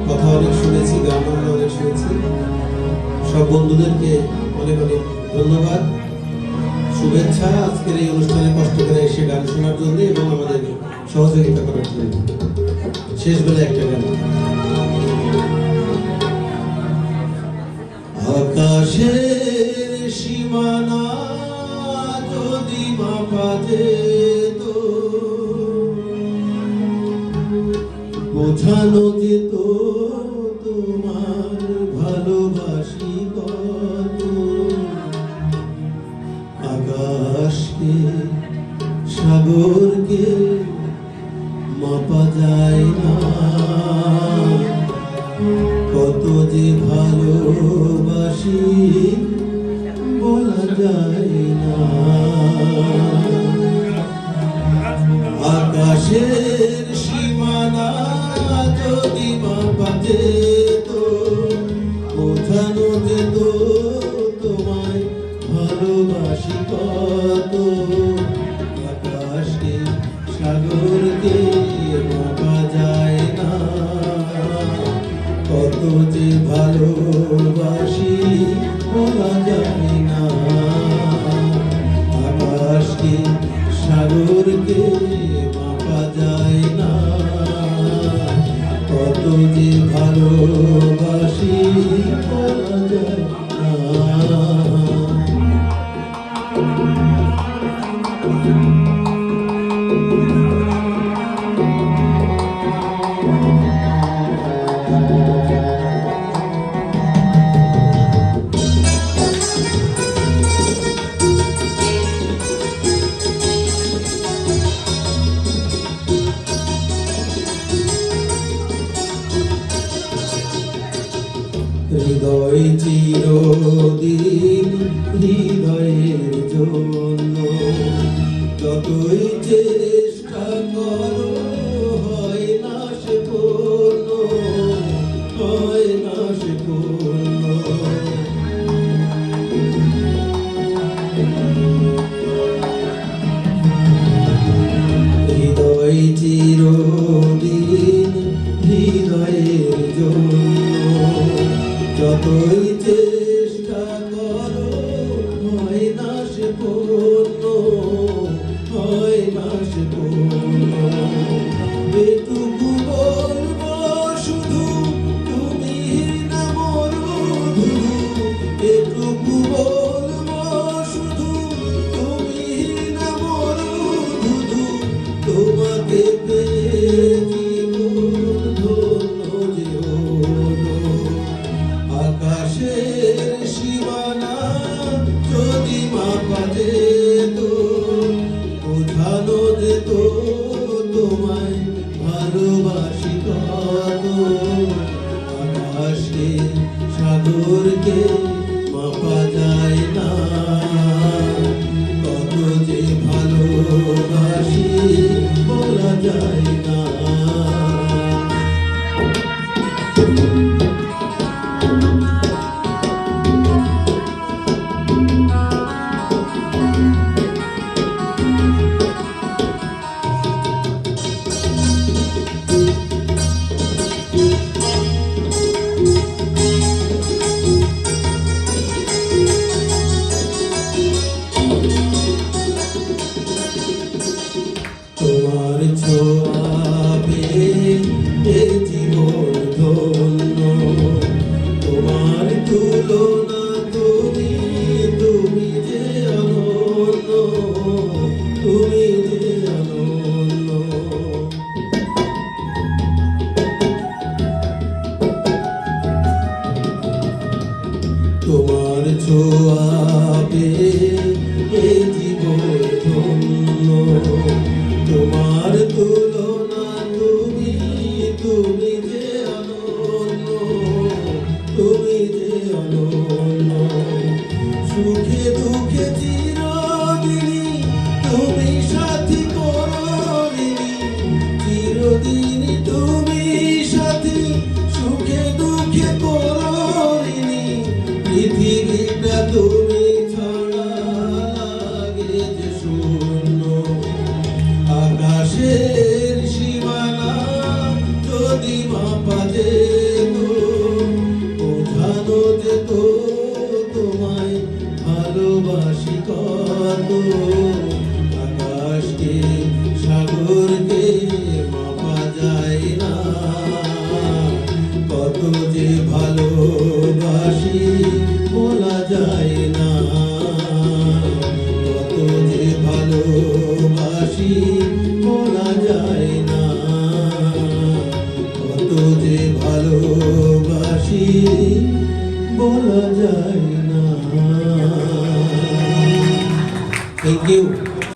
কথা অনেক শুনেছি, গান আমরা অনেক শুনেছি। সব বন্ধুদেরকে অনেক অনেক ধন্যবাদ, শুভেচ্ছা আজকের এই অনুষ্ঠানে কষ্ট করে এসে গান শোনার জন্য এবং আমাদের সহযোগিতা করার জন্য। শেষ বেলা একটা গান। আকাশের সীমানা যদি মাপা যেত, বোঝানো যেত তোমার ভালোবাসি কত। আকাশকে সাগরকে মাপা যায় না, কত যে ভালোবাসি বলা যায় না। আকাশের সীমানা যদি মাপা যেত, বোঝানো যেত তোমায় ভালোবাসি কত। আকাশকে সাগরকে মাপা যায় না, কত যে ভালোবাসি বলা যায় না। আকাশকে সাগরকে মাপা যায় না, কত যে ভালোবাসি বলা যায় না। হৃদয় চিরদিন হৃদয়ের জন্য যতই চেষ্টা করো হয় না সে পূর্ণ, হয় না সে পূর্ণ। হৃদয় চিরদিন হৃদয়ের জন্য যতই চেষ্টা করো হয় না সে পূর্ণ, হয় না সে পূর্ণ। এটুকু বলবো শুধু তুমি না মোর বধূ, এটুকু বলবো শুধু তুমি না মোর বধূ। তোমাকে পেয়ে জীবন ধন্য যে হলো। আকাশের সীমানা যদি মাপা যেত, বোঝানো যেত তোমায় ভালোবাসি কত। আকাশকে সাগরকে মাপা যায় না, কত যে ভালোবাসি বলা যায় না। তোমার ছোঁয়া পেয়ে এ জীবন ধন্য, সাগরকে মাপা যায় না। কত যে ভালোবাসি বলা যায় না, কত যে ভালোবাসি বলা যায় না, কত যে ভালোবাসি বলা যায় না। Thank you.